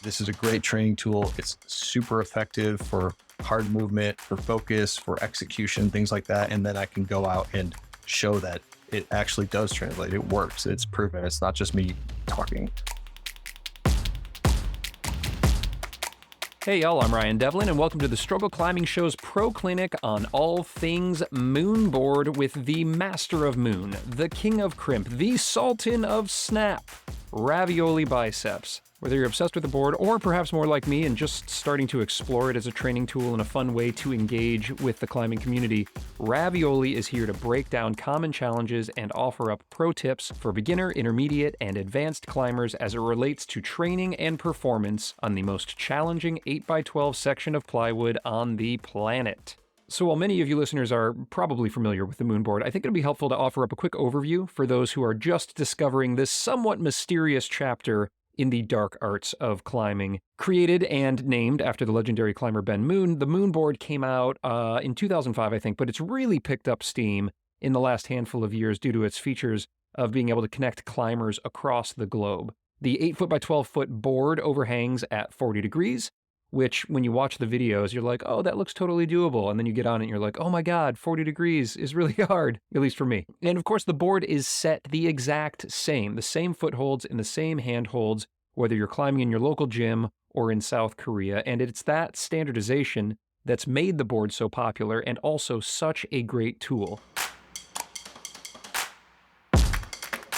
This is a great training tool. It's super effective for hard movement, for focus, for execution, things like that. And then I can go out and show that it actually does translate. It works. It's proven. It's not just me talking. Hey y'all, I'm Ryan Devlin, and welcome to the Struggle Climbing Show's Pro Clinic on all things Moonboard with the Master of Moon, the King of Crimp, the Sultan of Snap, Ravioli Biceps. Whether you're obsessed with the board, or perhaps more like me and just starting to explore it as a training tool and a fun way to engage with the climbing community, Ravioli is here to break down common challenges and offer up pro tips for beginner, intermediate, and advanced climbers as it relates to training and performance on the most challenging 8x12 section of plywood on the planet. So while many of you listeners are probably familiar with the Moonboard, I think it'll be helpful to offer up a quick overview for those who are just discovering this somewhat mysterious chapter in the dark arts of climbing. Created and named after the legendary climber Ben Moon, the Moonboard came out in 2005, I think, but it's really picked up steam in the last handful of years due to its features of being able to connect climbers across the globe. The 8-foot by 12-foot board overhangs at 40 degrees, which when you watch the videos, you're like, oh, that looks totally doable. And then you get on it and you're like, oh my God, 40 degrees is really hard, at least for me. And of course, the board is set the exact same, the same footholds and the same handholds, whether you're climbing in your local gym or in South Korea. And it's that standardization that's made the board so popular and also such a great tool.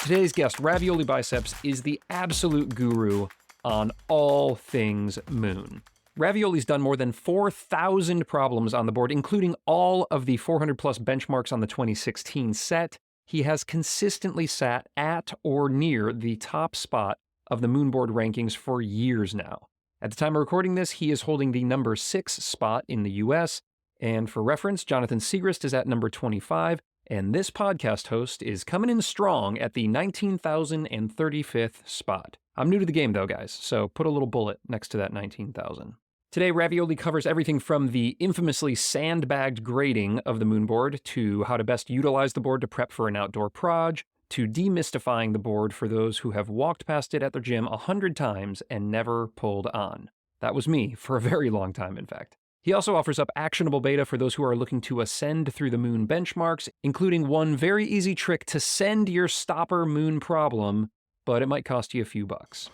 Today's guest, Ravioli Biceps, is the absolute guru on all things Moon. Ravioli's done more than 4,000 problems on the board, including all of the 400 plus benchmarks on the 2016 set. He has consistently sat at or near the top spot of the Moonboard rankings for years now. At the time of recording this, he is holding the number 6 spot in the US. And for reference, Jonathan Segrist is at number 25, and this podcast host is coming in strong at the 19,035th spot. I'm new to the game though, guys, so put a little bullet next to that 19,000. Today, Ravioli covers everything from the infamously sandbagged grading of the Moonboard to how to best utilize the board to prep for an outdoor proj, to demystifying the board for those who have walked past it at their gym 100 times and never pulled on. That was me for a very long time, in fact. He also offers up actionable beta for those who are looking to ascend through the Moon benchmarks, including one very easy trick to send your stopper Moon problem, but it might cost you a few bucks.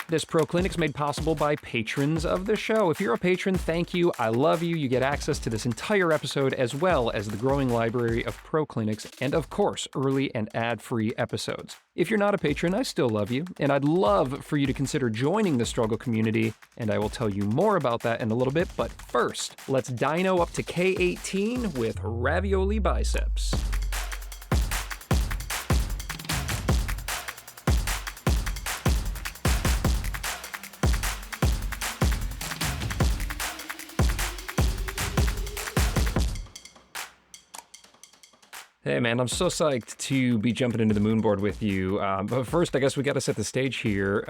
This Pro Clinic's made possible by patrons of the show. If you're a patron, thank you. I love you. You get access to this entire episode as well as the growing library of Pro Clinics and, of course, early and ad-free episodes. If you're not a patron, I still love you, and I'd love for you to consider joining the struggle community, and I will tell you more about that in a little bit. But first, let's dyno up to K18 with Ravioli Biceps. Hey man, I'm so psyched to be jumping into the Moonboard with you. But first, I guess we got to set the stage here.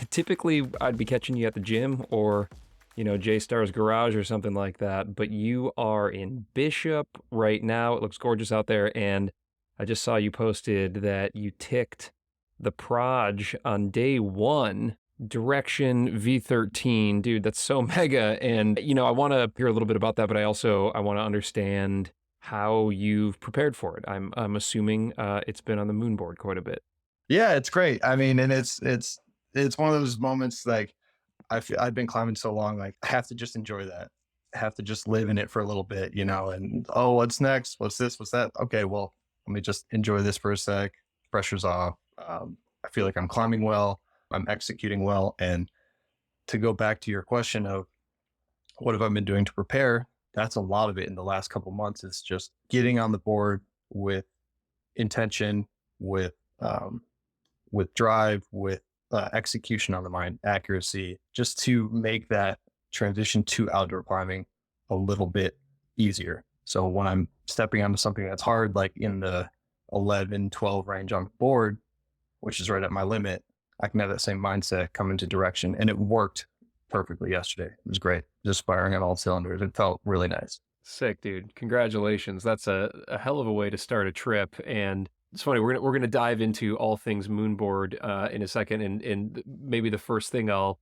Typically, I'd be catching you at the gym or, J-Star's garage or something like that. But you are in Bishop right now. It looks gorgeous out there. And I just saw you posted that you ticked the proj on day 1. Direction V13. Dude, that's so mega. And, I want to hear a little bit about that, but I want to understand how you've prepared for it. I'm assuming it's been on the Moonboard quite a bit. Yeah, it's great. I mean, and it's one of those moments like I've been climbing so long, like I have to just enjoy that. I have to just live in it for a little bit, and oh, what's next? What's this? What's that? Okay, well, let me just enjoy this for a sec. Pressure's off. I feel like I'm climbing well. I'm executing well. And to go back to your question of what have I been doing to prepare? That's a lot of it in the last couple of months. It's just getting on the board with intention, with drive, with execution on the mind, accuracy, just to make that transition to outdoor climbing a little bit easier. So when I'm stepping onto something that's hard, like in the 11, 12 range on the board, which is right at my limit, I can have that same mindset come into direction. And it worked perfectly yesterday. It was great. Just firing on all cylinders. It felt really nice. Sick, dude. Congratulations. That's a hell of a way to start a trip. And It's funny. We're gonna dive into all things Moonboard in a second, and maybe the first thing I'll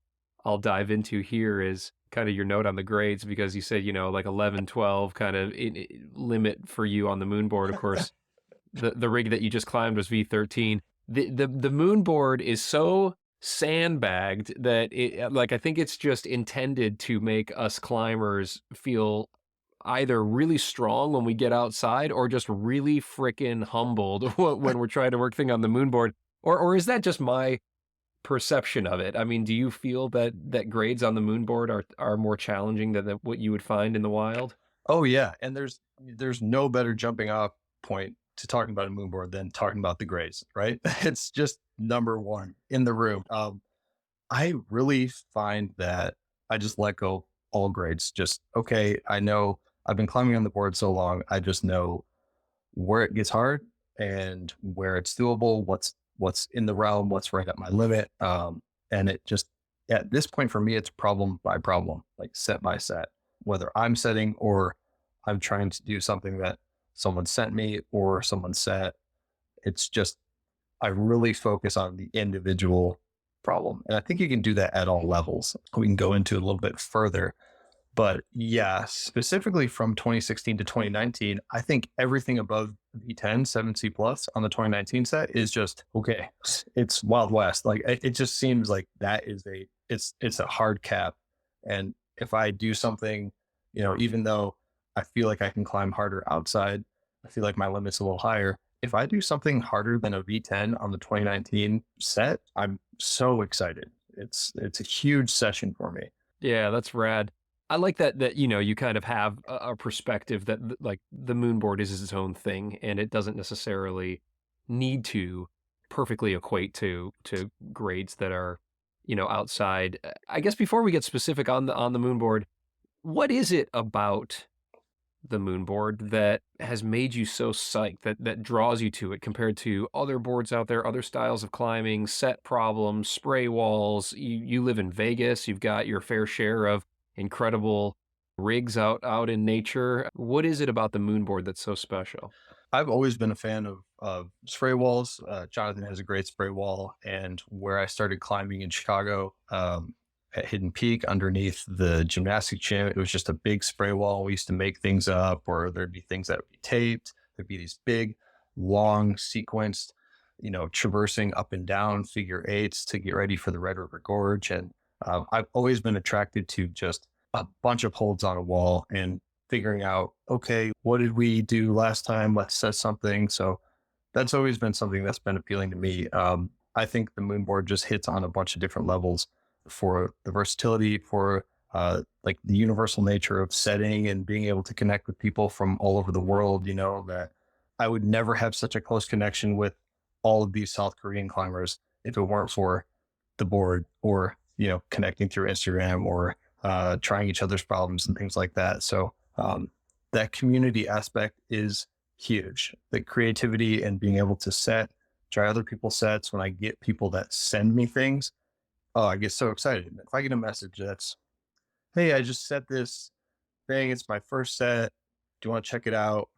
dive into here is kind of your note on the grades, because you said, like 11, 12 kind of limit for you on the Moonboard. Of course, the rig that you just climbed was V13. The Moonboard is so sandbagged that I think it's just intended to make us climbers feel either really strong when we get outside or just really freaking humbled when we're trying to work thing on the Moonboard. Or is that just my perception of it? I mean, do you feel that grades on the Moonboard are more challenging than what you would find in the wild? Oh yeah, and there's no better jumping off point to talking about a moon board than talking about the grades, right? It's just number one in the room. I really find that I just let go all grades. Just okay, I know I've been climbing on the board so long. I just know where it gets hard and where it's doable, what's in the realm, what's right at my limit. And it just at this point for me, it's problem by problem, like set by set, whether I'm setting or I'm trying to do something that someone sent me or someone set. It's just I really focus on the individual problem. And I think you can do that at all levels. We can go into it a little bit further. But yeah, specifically from 2016 to 2019, I think everything above V10, 7C plus on the 2019 set is just okay. It's Wild West. Like it just seems like that is it's a hard cap. And if I do something, even though I feel like I can climb harder outside, I feel like my limit's a little higher. If I do something harder than a V10 on the 2019 set, I'm so excited. It's a huge session for me. Yeah, that's rad. I like that you kind of have a perspective that like the Moonboard is its own thing, and it doesn't necessarily need to perfectly equate to grades that are outside. I guess before we get specific on the Moonboard, what is it about the Moonboard that has made you so psyched, that draws you to it compared to other boards out there, other styles of climbing, set problems, spray walls? You live in Vegas, you've got your fair share of incredible rigs out in nature. What is it about the Moonboard that's so special? I've always been a fan of spray walls. Jonathan has a great spray wall, and where I started climbing in Chicago, at Hidden Peak underneath the gymnastic gym, it was just a big spray wall. We used to make things up, or there'd be things that would be taped. There'd be these big, long sequenced, traversing up and down figure eights to get ready for the Red River Gorge. And I've always been attracted to just a bunch of holds on a wall and figuring out, okay, what did we do last time? Let's set something. So that's always been something that's been appealing to me. I think the Moonboard just hits on a bunch of different levels for the versatility, for like the universal nature of setting and being able to connect with people from all over the world. That I would never have such a close connection with all of these South Korean climbers if it weren't for the board, or connecting through Instagram, or trying each other's problems and things like that. So that community aspect is huge. The creativity and being able to try other people's sets. When I get people that send me things, oh, I get so excited. If I get a message that's, hey, I just set this thing, it's my first set, do you want to check it out?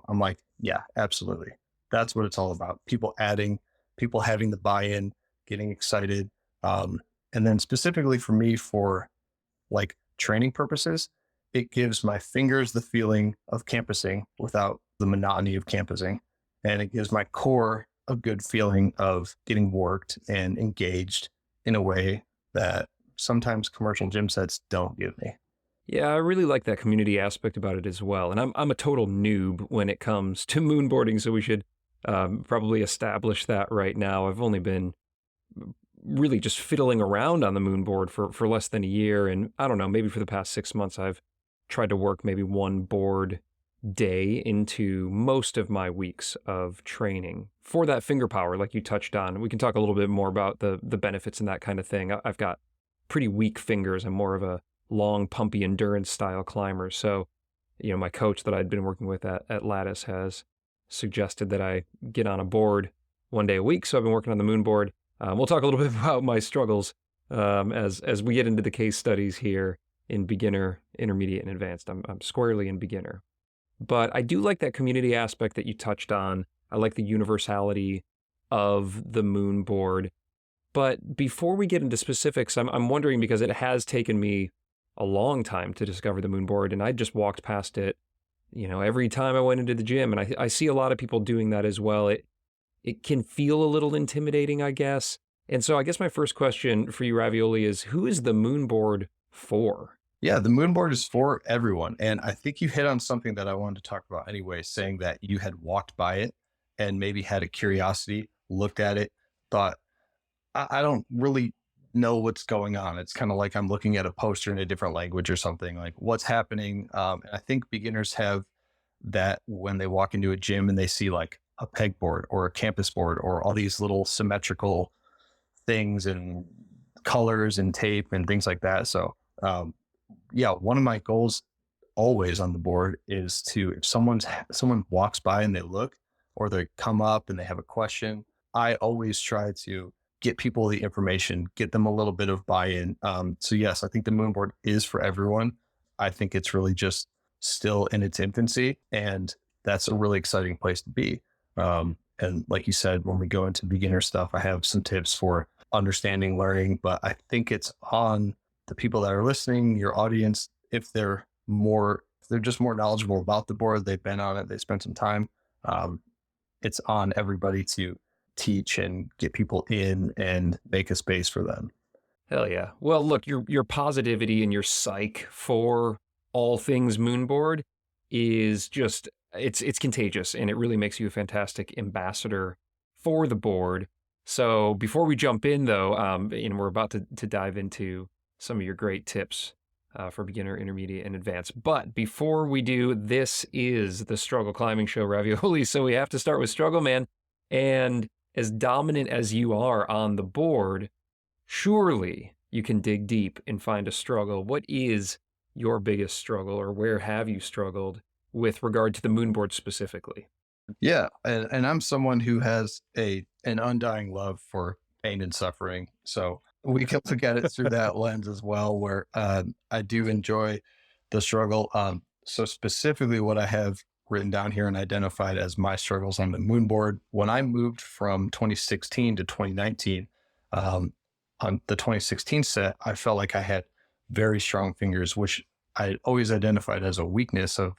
I'm like, yeah, absolutely. That's what it's all about. People adding, people having the buy-in, getting excited. And then specifically for me, for like training purposes, it gives my fingers the feeling of campusing without the monotony of campusing. And it gives my core a good feeling of getting worked and engaged in a way that sometimes commercial gym sets don't give me. Yeah, I really like that community aspect about it as well. And I'm a total noob when it comes to moonboarding, so we should probably establish that right now. I've only been really just fiddling around on the Moonboard for less than a year. And I don't know, maybe for the past 6 months, I've tried to work maybe one board day into most of my weeks of training for that finger power, like you touched on. We can talk a little bit more about the benefits and that kind of thing. I've got pretty weak fingers. I'm more of a long, pumpy endurance style climber. So, my coach that I'd been working with at Lattice has suggested that I get on a board one day a week. So I've been working on the Moonboard. We'll talk a little bit about my struggles as we get into the case studies here in beginner, intermediate, and advanced. I'm squarely in beginner. But I do like that community aspect that you touched on. I like the universality of the moon board. But before we get into specifics, I'm wondering, because it has taken me a long time to discover the moon board, and I just walked past it, every time I went into the gym, and I see a lot of people doing that as well. It can feel a little intimidating, I guess. And so I guess my first question for you, Ravioli, is who is the moon board for? Yeah, the moon board is for everyone. And I think you hit on something that I wanted to talk about anyway, saying that you had walked by it and maybe had a curiosity, looked at it, thought, I don't really know what's going on. It's kind of like I'm looking at a poster in a different language or something, like what's happening. And I think beginners have that when they walk into a gym and they see like a pegboard or a campus board or all these little symmetrical things and colors and tape and things like that. So, yeah, one of my goals always on the board is to, if someone walks by and they look, or they come up and they have a question, I always try to get people the information, get them a little bit of buy-in. So yes, I think the moon board is for everyone. I think it's really just still in its infancy, and that's a really exciting place to be. And like you said, when we go into beginner stuff, I have some tips for understanding, learning, but I think it's on the people that are listening, your audience, if they're just more knowledgeable about the board, they've been on it, they spent some time. It's on everybody to teach and get people in and make a space for them. Hell yeah. Well, look, your positivity and your psych for all things moonboard is just it's contagious, and it really makes you a fantastic ambassador for the board. So before we jump in, though, and we're about to dive into some of your great tips for beginner, intermediate, and advanced. But before we do, this is the Struggle Climbing Show, Ravioli. So we have to start with Struggle Man. And as dominant as you are on the board, surely you can dig deep and find a struggle. What is your biggest struggle, or where have you struggled with regard to the moonboard specifically? Yeah, and I'm someone who has an undying love for pain and suffering. So we can look at it through that lens as well, where I do enjoy the struggle. So specifically what I have written down here and identified as my struggles on the moonboard, when I moved from 2016 to 2019, on the 2016 set, I felt like I had very strong fingers, which I always identified as a weakness of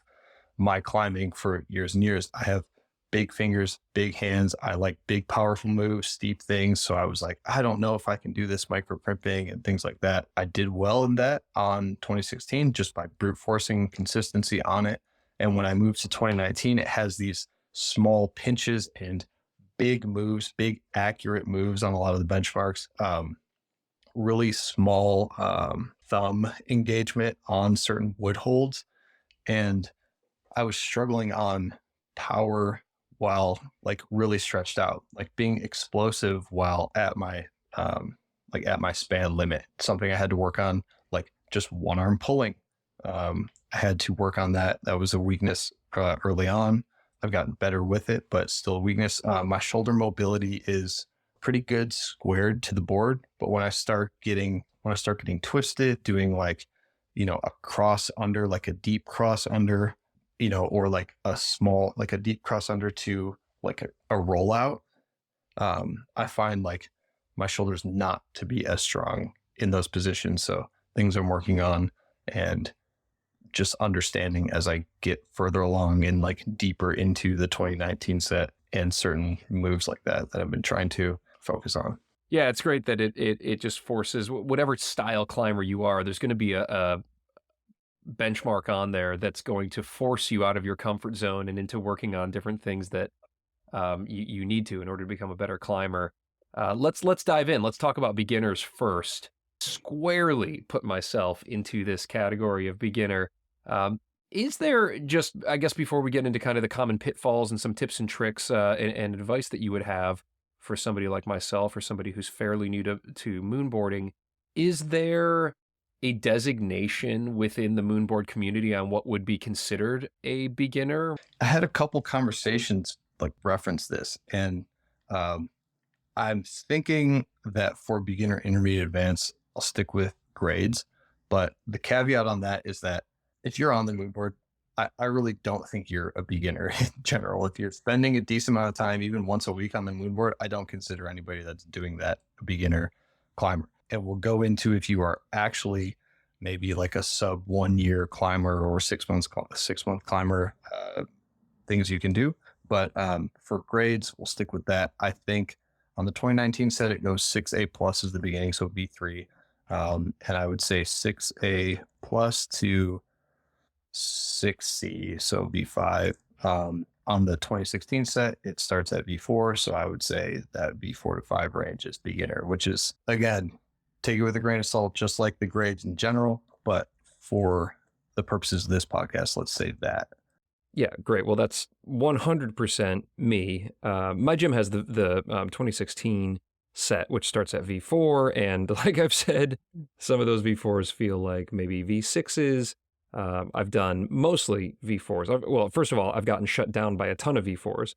my climbing for years and years. I have big fingers, big hands. I like big, powerful moves, steep things. So I was like, I don't know if I can do this micro crimping and things like that. I did well in that on 2016 just by brute forcing consistency on it. And when I moved to 2019, it has these small pinches and big moves, big accurate moves on a lot of the benchmarks. Really small thumb engagement on certain wood holds. And I was struggling on power while like really stretched out, like being explosive while at my span limit. Something I had to work on, like just one arm pulling. I had to work on that. That was a weakness early on. I've gotten better with it, but still a weakness. My shoulder mobility is pretty good squared to the board, but when I start getting twisted, doing like, a cross under, like a deep cross under, or like a deep cross under to like a rollout, I find like my shoulders not to be as strong in those positions. So things I'm working on and just understanding as I get further along and like deeper into the 2019 set and certain moves like that I've been trying to focus on. Yeah, it's great that it just forces whatever style climber you are, there's going to be a benchmark on there that's going to force you out of your comfort zone and into working on different things that you need to in order to become a better climber. Let's dive in. Let's talk about beginners first. Squarely put myself into this category of beginner. Is there just, I guess, before we get into kind of the common pitfalls and some tips and tricks and advice that you would have for somebody like myself or somebody who's fairly new to moonboarding, is there a designation within the moonboard community on what would be considered a beginner? I had a couple conversations like reference this, and I'm thinking that for beginner, intermediate, advanced, I'll stick with grades. But the caveat on that is that if you're on the moonboard, I really don't think you're a beginner in general. If you're spending a decent amount of time, even once a week on the Moonboard, I don't consider anybody that's doing that a beginner climber. And we'll go into if you are actually maybe like a sub 1 year climber or 6 month climber, things you can do. But for grades, we'll stick with that. I think on the 2019 set, it goes 6A plus is the beginning, so V3. And I would say 6A plus to 6C, so V5. On the 2016 set, it starts at V4. So I would say that V4 to 5 range is beginner, which is, again, take it with a grain of salt, just like the grades in general. But for the purposes of this podcast, let's say that. Yeah, great. Well, that's 100% me. My gym has the 2016 set, which starts at V4. And like I've said, some of those V4s feel like maybe V6s. I've done mostly V4s. Well, first of all, I've gotten shut down by a ton of V4s.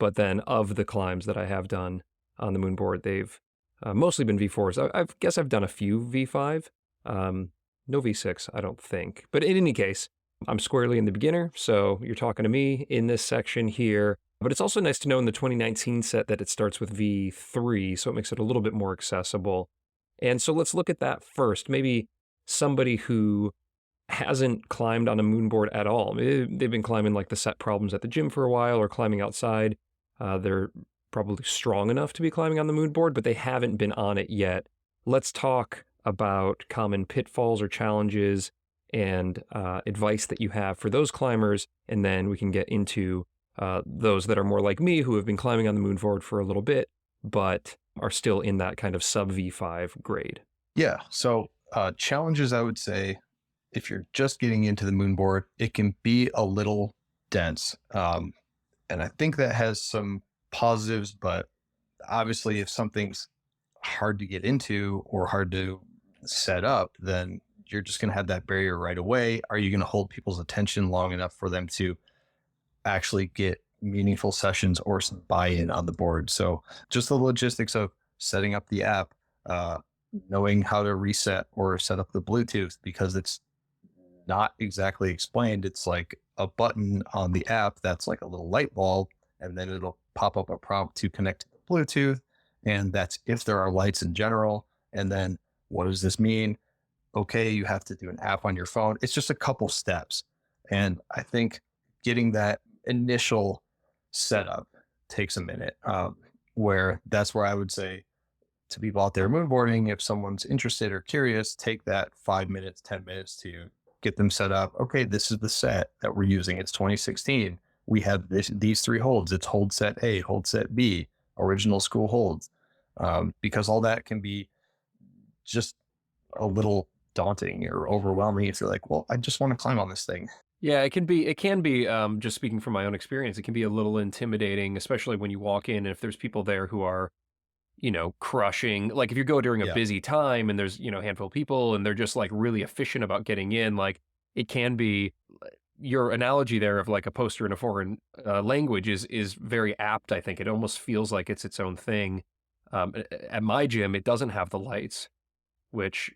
But then of the climbs that I have done on the Moonboard, they've mostly been V4s. I guess I've done a few V5. No V6, I don't think. But in any case, I'm squarely in the beginner, so you're talking to me in this section here. But it's also nice to know in the 2019 set that it starts with V3, so it makes it a little bit more accessible. And so let's look at that first. Maybe somebody who hasn't climbed on a Moonboard at all. They've been climbing like the set problems at the gym for a while or climbing outside. They're probably strong enough to be climbing on the Moonboard, but they haven't been on it yet. Let's talk about common pitfalls or challenges and advice that you have for those climbers, and then we can get into those that are more like me who have been climbing on the Moonboard for a little bit, but are still in that kind of sub V5 grade. Yeah. So challenges, I would say, if you're just getting into the Moonboard, it can be a little dense. And I think that has some positives, but obviously if something's hard to get into or hard to set up, then you're just going to have that barrier right away. Are you going to hold people's attention long enough for them to actually get meaningful sessions or some buy-in on the board? So just the logistics of setting up the app, knowing how to reset or set up the Bluetooth, because it's not exactly explained. It's like a button on the app that's like a little light bulb, and then it'll pop up a prompt to connect to the Bluetooth. And that's if there are lights in general. And then what does this mean? Okay, you have to do an app on your phone. It's just a couple steps. And I think getting that initial setup takes a minute, where that's where I would say to people out there moonboarding, if someone's interested or curious, take that 5 minutes, 10 minutes to get them set up. Okay, this is the set that we're using. It's 2016. We have these 3 holds. It's hold set A, hold set B, original school holds, because all that can be just a little daunting or overwhelming if you're like, well, I just want to climb on this thing. Yeah, it can be, just speaking from my own experience, it can be a little intimidating, especially when you walk in and if there's people there who are, crushing, like if you go during a busy time and there's, a handful of people and they're just like really efficient about getting in, like it can be, your analogy there of like a poster in a foreign language is very apt. I think it almost feels like it's its own thing. At my gym, it doesn't have the lights, which,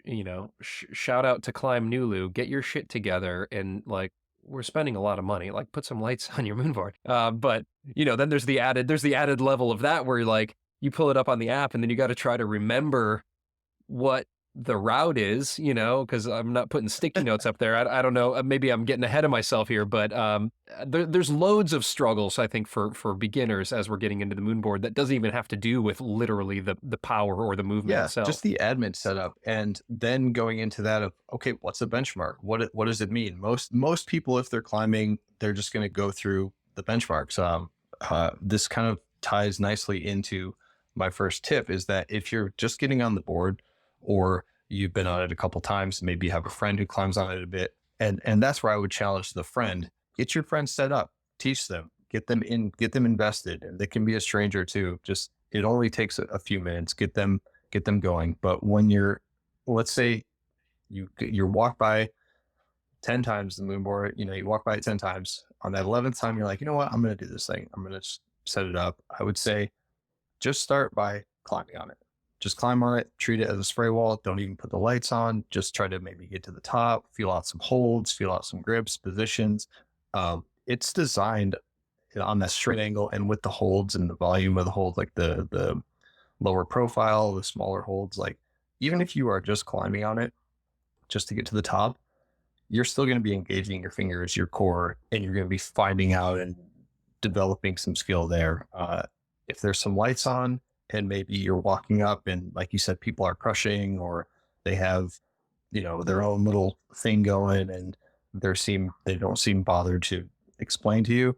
shout out to Climb Nulu, get your shit together. And like, we're spending a lot of money, like put some lights on your Moonboard. But then there's the added level of that where like you pull it up on the app and then you got to try to remember what the route is, because I'm not putting sticky notes up there. I don't know. Maybe I'm getting ahead of myself here, but there's loads of struggles, I think, for beginners as we're getting into the Moonboard that doesn't even have to do with literally the power or the movement itself. Just the admin setup. And then going into that of, okay, what's a benchmark? What does it mean? Most people, if they're climbing, they're just going to go through the benchmarks. This kind of ties nicely into my first tip, is that if you're just getting on the board, or you've been on it a couple times, maybe you have a friend who climbs on it a bit. And that's where I would challenge the friend, get your friend set up, teach them, get them invested. And they can be a stranger too. Just, it only takes a few minutes, get them going. But when let's say you walk by 10 times the Moonboard, you walk by it 10 times. On that 11th time, you're like, you know what? I'm going to do this thing. I'm going to set it up. I would say just start by climbing on it. Just climb on it, treat it as a spray wall. Don't even put the lights on. Just try to maybe get to the top, feel out some holds, feel out some grips, positions. It's designed on that straight angle and with the holds and the volume of the hold, like the lower profile, the smaller holds, like even if you are just climbing on it just to get to the top, you're still going to be engaging your fingers, your core, and you're going to be finding out and developing some skill there. If there's some lights on and maybe you're walking up and like you said, people are crushing or they have, their own little thing going and they don't seem bothered to explain to you.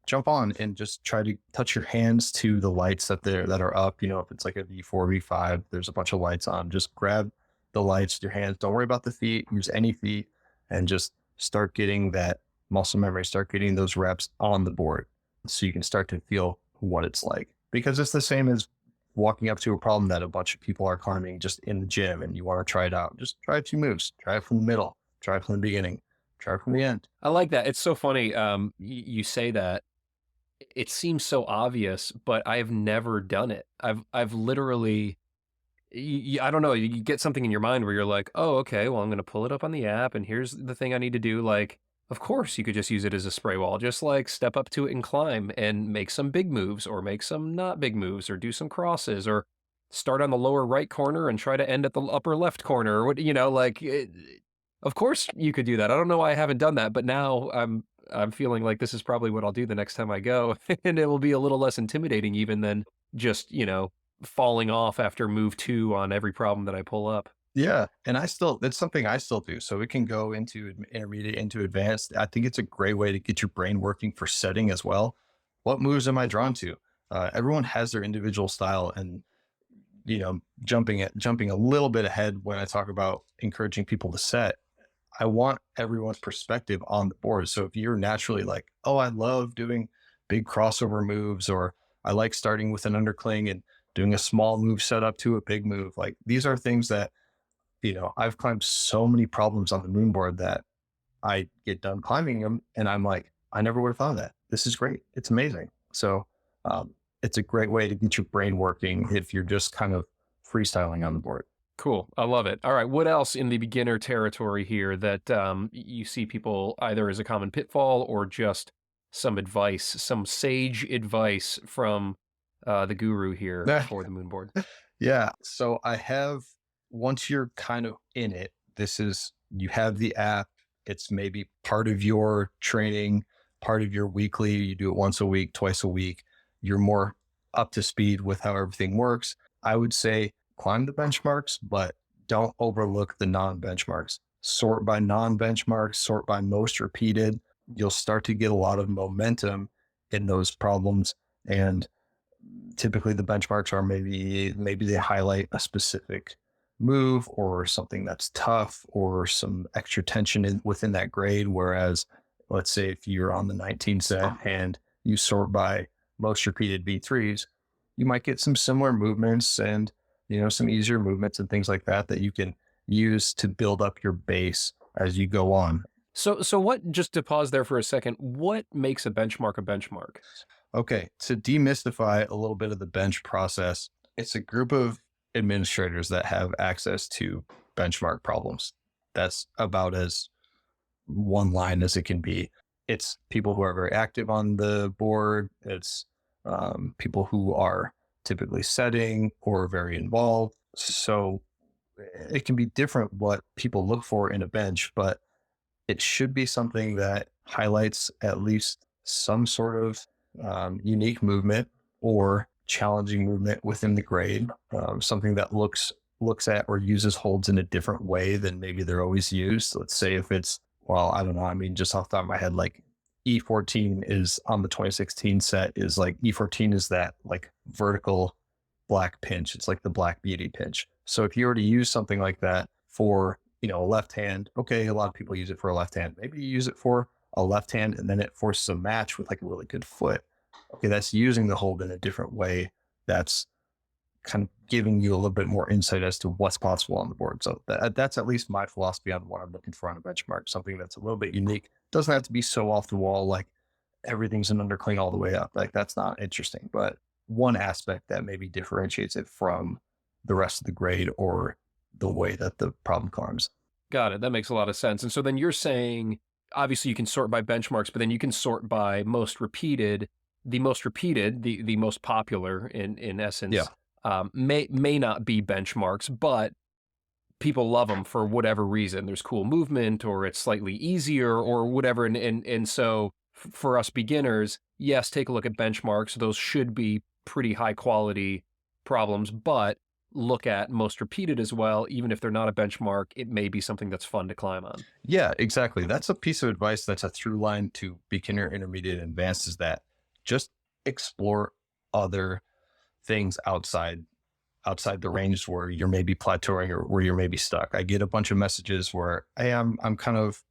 Jump on and just try to touch your hands to the lights that are up. If it's like a V4, V5, there's a bunch of lights on. Just grab the lights with your hands. Don't worry about the feet. Use any feet and just start getting that muscle memory. Start getting those reps on the board so you can start to feel what it's like. Because it's the same as walking up to a problem that a bunch of people are climbing just in the gym and you want to try it out. Just try 2 moves. Try it from the middle. Try it from the beginning. Try it from the end. I like that. It's so funny. You say that. It seems so obvious, but I've never done it. I've literally, I don't know. You get something in your mind where you're like, oh, okay, well, I'm going to pull it up on the app, and here's the thing I need to do. Like, of course, you could just use it as a spray wall. Just like step up to it and climb, and make some big moves, or make some not big moves, or do some crosses, or start on the lower right corner and try to end at the upper left corner, or what like. Of course, you could do that. I don't know why I haven't done that, but now I'm feeling like this is probably what I'll do the next time I go, and it will be a little less intimidating even than just, falling off after move 2 on every problem that I pull up. Yeah. And it's something I still do. So it can go into intermediate, into advanced. I think it's a great way to get your brain working for setting as well. What moves am I drawn to? Everyone has their individual style and, jumping a little bit ahead when I talk about encouraging people to set. I want everyone's perspective on the board. So if you're naturally like, oh, I love doing big crossover moves, or I like starting with an undercling and doing a small move set up to a big move, like these are things that, I've climbed so many problems on the Moonboard that I get done climbing them and I'm like, I never would have thought of that. This is great. It's amazing. So it's a great way to get your brain working if you're just kind of freestyling on the board. Cool. I love it. All right. What else in the beginner territory here that you see people either as a common pitfall or just some advice, some sage advice from the guru here for the Moonboard? Yeah. So once you're kind of in it, you have the app. It's maybe part of your training, part of your weekly. You do it once a week, twice a week. You're more up to speed with how everything works. I would say climb the benchmarks, but don't overlook the non-benchmarks. Sort by non-benchmarks, sort by most repeated. You'll start to get a lot of momentum in those problems. And typically the benchmarks are maybe they highlight a specific move or something that's tough or some extra tension within that grade. Whereas let's say if you're on the 19 set and you sort by most repeated V3s, you might get some similar movements and some easier movements and things like that you can use to build up your base as you go on. So what, just to pause there for a second, what makes a benchmark a benchmark? Okay. To demystify a little bit of the bench process, it's a group of administrators that have access to benchmark problems. That's about as one line as it can be. It's people who are very active on the board. It's people who are typically setting or very involved. So it can be different what people look for in a bench, but it should be something that highlights at least some sort of unique movement or challenging movement within the grade, something that looks at or uses holds in a different way than maybe they're always used. Let's say if it's, well, I don't know. I mean, just off the top of my head, like E14 is on the 2016 set is like E14 is that like vertical black pinch. It's like the Black Beauty pinch. So if you were to use something like that for, a left hand, okay, a lot of people use it for a left hand. Maybe you use it for a left hand and then it forces a match with like a really good foot. Okay, that's using the hold in a different way. That's kind of giving you a little bit more insight as to what's possible on the board. So that's at least my philosophy on what I'm looking for on a benchmark, something that's a little bit unique. Doesn't have to be so off the wall, like everything's an undercling all the way up. Like that's not interesting, but one aspect that maybe differentiates it from the rest of the grade or the way that the problem climbs. Got it. That makes a lot of sense. And so then you're saying obviously you can sort by benchmarks, but then you can sort by most repeated. The most repeated, the most popular in essence, may not be benchmarks, but people love them for whatever reason. There's cool movement, or it's slightly easier, or whatever. And so for us beginners, yes, take a look at benchmarks. Those should be pretty high quality problems, but look at most repeated as well. Even if they're not a benchmark, it may be something that's fun to climb on. Yeah, exactly. That's a piece of advice that's a through line to beginner, intermediate, and advanced, is that just explore other things outside the range where you're maybe plateauing or where you're maybe stuck. I get a bunch of messages where, hey, I'm kind of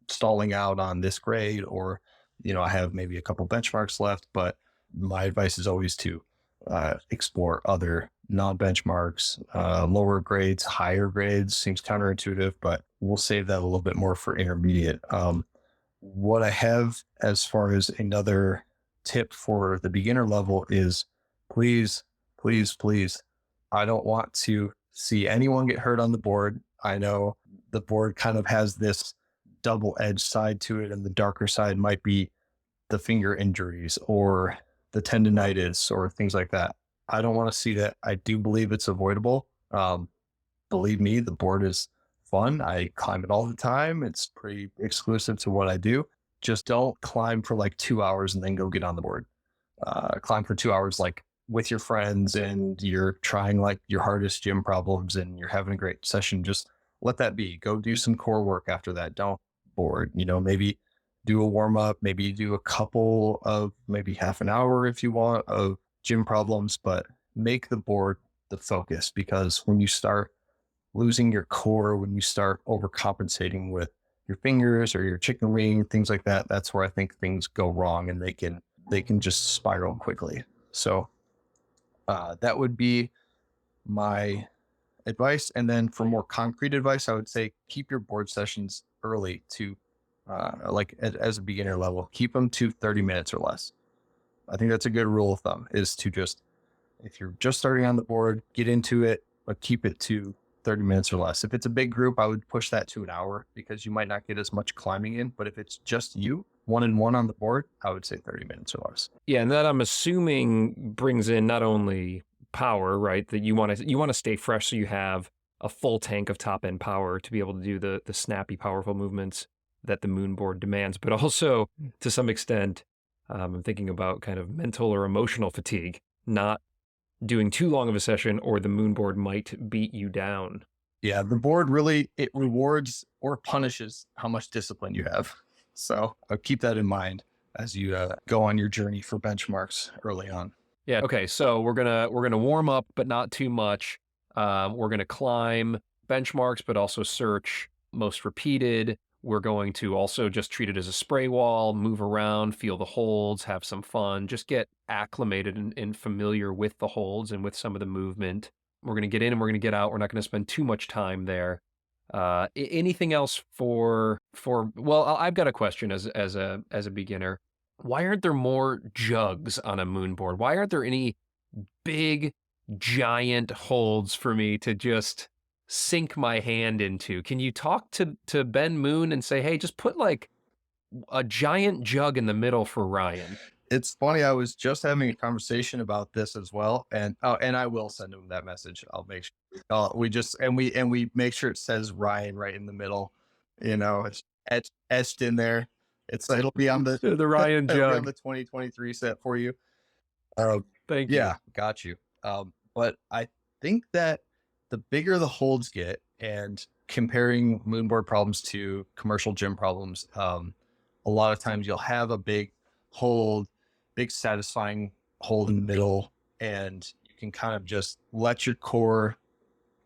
stalling out on this grade, or, I have maybe a couple benchmarks left, but my advice is always to explore other non-benchmarks, lower grades, higher grades. Seems counterintuitive, but we'll save that a little bit more for intermediate. What I have as far as another tip for the beginner level is, please, please, please, I don't want to see anyone get hurt on the board. I know the board kind of has this double-edged side to it, and the darker side might be the finger injuries or the tendonitis or things like that. I don't want to see that. I do believe it's avoidable. Believe me, the board is fun. I climb it all the time. It's pretty exclusive to what I do. Just don't climb for like 2 hours and then go get on the board. Climb for 2 hours, like with your friends, and you're trying like your hardest gym problems and you're having a great session. Just let that be. Go do some core work after that. Don't board, maybe do a warm up, maybe do a couple of, maybe half an hour if you want, of gym problems, but make the board the focus, because when you start losing your core, when you start overcompensating with your fingers or your chicken wing, things like that, that's where I think things go wrong, and they can just spiral quickly. So that would be my advice. And then for more concrete advice, I would say keep your board sessions early to as a beginner level, keep them to 30 minutes or less. I think that's a good rule of thumb, is to just, if you're just starting on the board, get into it, but keep it to 30 minutes or less. If it's a big group, I would push that to an hour, because you might not get as much climbing in. But if it's just you, 1-on-1 on the board, I would say 30 minutes or less. Yeah, and that, I'm assuming, brings in not only power, right? That you want to stay fresh, so you have a full tank of top end power to be able to do the snappy, powerful movements that the Moonboard demands, but also to some extent, I'm thinking about kind of mental or emotional fatigue, not doing too long of a session, or the Moonboard might beat you down. Yeah, the board really, it rewards or punishes how much discipline you have. So keep that in mind as you go on your journey for benchmarks early on. Yeah. Okay. So we're gonna warm up, but not too much. We're gonna climb benchmarks, but also search most repeated. We're going to also just treat it as a spray wall, move around, feel the holds, have some fun, just get acclimated and familiar with the holds and with some of the movement. We're going to get in and we're going to get out. We're not going to spend too much time there. Anything else well, I've got a question as a beginner. Why aren't there more jugs on a Moonboard? Why aren't there any big, giant holds for me to just sink my hand into? Can you talk to Ben Moon and say, hey, just put like a giant jug in the middle for Ryan? It's funny. I was just having a conversation about this as well, and I will send him that message. I'll make sure. We make sure it says Ryan right in the middle. It's etched in there. It'll be on the Ryan jug, on the 2023 set for you. Thank you. Yeah, got you. But I think that the bigger the holds get, and comparing Moonboard problems to commercial gym problems, a lot of times you'll have a big hold, big satisfying hold in the middle, and you can kind of just let your core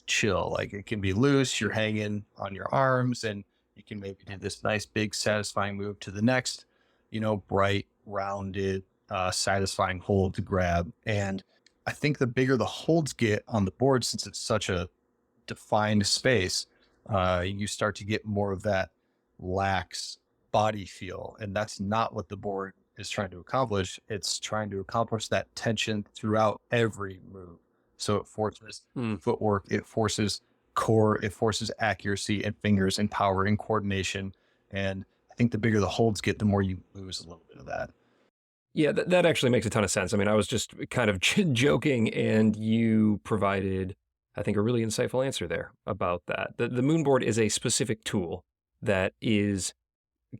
chill. Like, it can be loose, you're hanging on your arms, and you can maybe do this nice big satisfying move to the next, bright, rounded, satisfying hold to grab. And I think the bigger the holds get on the board, since it's such a defined space, you start to get more of that lax body feel. And that's not what the board is trying to accomplish. It's trying to accomplish that tension throughout every move. So it forces footwork, it forces core, it forces accuracy and fingers and power and coordination. And I think the bigger the holds get, the more you lose a little bit of that. Yeah, that actually makes a ton of sense. I mean, I was just kind of joking, and you provided, I think, a really insightful answer there about that. The Moonboard is a specific tool that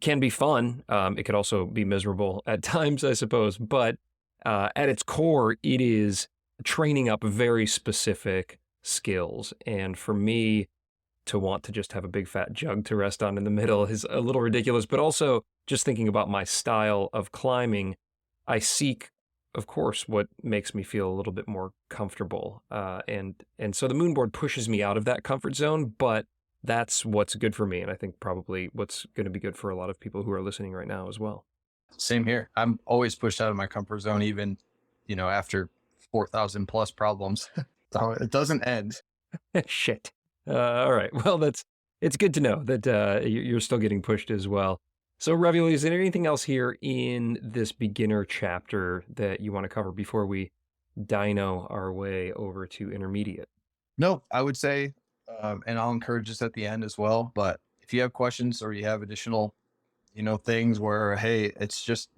can be fun. It could also be miserable at times, I suppose. But at its core, it is training up very specific skills. And for me, to want to just have a big fat jug to rest on in the middle is a little ridiculous. But also, just thinking about my style of climbing, I seek, of course, what makes me feel a little bit more comfortable. And so the Moonboard pushes me out of that comfort zone, but that's what's good for me. And I think probably what's going to be good for a lot of people who are listening right now as well. Same here. I'm always pushed out of my comfort zone, even, after 4,000 plus problems. So it doesn't end. Shit. All right. Well, it's good to know that you're still getting pushed as well. So, Ravioli, is there anything else here in this beginner chapter that you want to cover before we dyno our way over to intermediate? No, I would say, and I'll encourage this at the end as well, but if you have questions or you have additional, things where, hey, it's just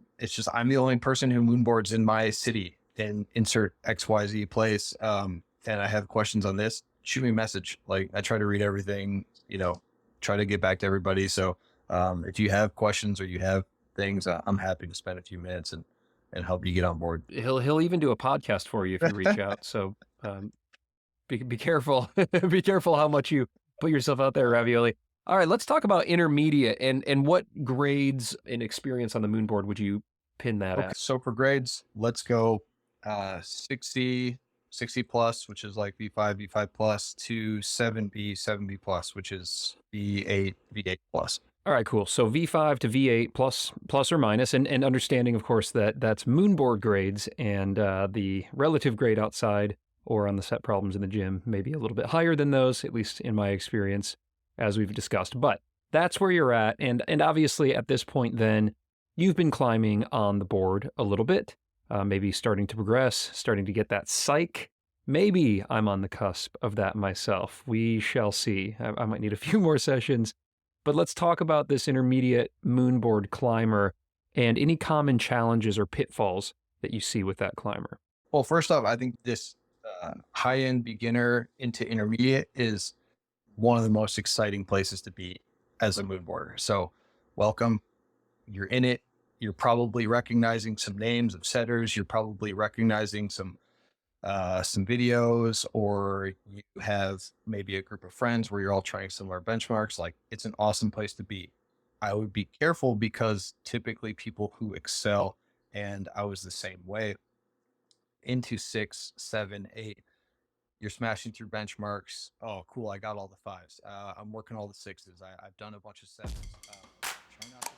I'm the only person who moonboards in my city and insert XYZ place, and I have questions on this, shoot me a message. Like, I try to read everything, try to get back to everybody. So if you have questions or you have things, I'm happy to spend a few minutes and help you get on board. He'll even do a podcast for you if you reach out. So be careful. Be careful how much you put yourself out there, Ravioli. All right, let's talk about intermediate and what grades and experience on the Moonboard would you pin that at? So for grades, let's go 60 plus, which is like V5, V5 plus, to 7B, 7B plus, which is V8, V8 plus. All right, cool. So V5 to V8 plus or minus, and understanding, of course, that that's Moonboard grades, and the relative grade outside or on the set problems in the gym may be a little bit higher than those, at least in my experience, as we've discussed. But that's where you're at, and obviously at this point then, you've been climbing on the board a little bit, maybe starting to progress, starting to get that psych. Maybe I'm on the cusp of that myself. We shall see. I might need a few more sessions. But let's talk about this intermediate Moonboard climber and any common challenges or pitfalls that you see with that climber. Well, first off, I think this high-end beginner into intermediate is one of the most exciting places to be as a moonboarder. So welcome. You're in it. You're probably recognizing some names of setters. You're probably recognizing some videos, or you have maybe a group of friends where you're all trying similar benchmarks. Like, it's an awesome place to be. I would be careful because typically people who excel, and I was the same way, into 6, 7, 8, you're smashing through benchmarks. Oh, cool. I got all the 5s. I'm working all the 6s. I've done a bunch of 7s. Try not to.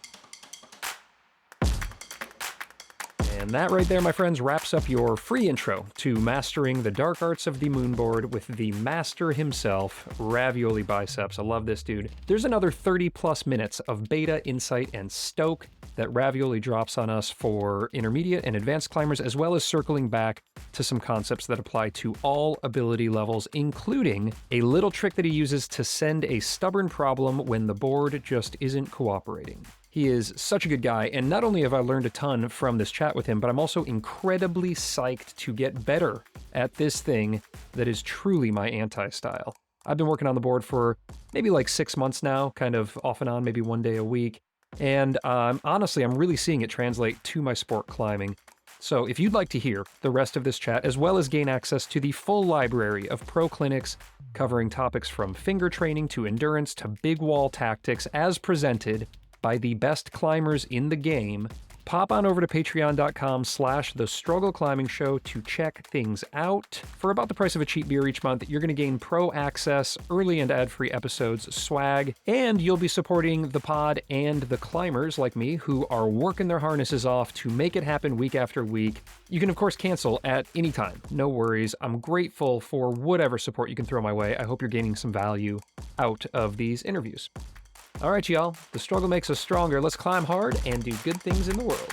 And that right there, my friends, wraps up your free intro to mastering the dark arts of the Moonboard with the master himself, Ravioli Biceps. I love this dude. There's another 30 plus minutes of beta, insight, and stoke that Ravioli drops on us for intermediate and advanced climbers, as well as circling back to some concepts that apply to all ability levels, including a little trick that he uses to send a stubborn problem when the board just isn't cooperating. He is such a good guy, and not only have I learned a ton from this chat with him, but I'm also incredibly psyched to get better at this thing that is truly my anti-style. I've been working on the board for maybe like 6 months now, kind of off and on, maybe one day a week, and honestly, I'm really seeing it translate to my sport climbing. So if you'd like to hear the rest of this chat, as well as gain access to the full library of pro clinics covering topics from finger training to endurance to big wall tactics as presented by the best climbers in the game, pop on over to patreon.com/thestruggleclimbing-show to check things out. For about the price of a cheap beer each month, you're going to gain pro access, early and ad-free episodes, swag, and you'll be supporting the pod and the climbers like me who are working their harnesses off to make it happen week after week. You can, of course, cancel at any time. No worries. I'm grateful for whatever support you can throw my way. I hope you're gaining some value out of these interviews. All right, y'all. The struggle makes us stronger. Let's climb hard and do good things in the world.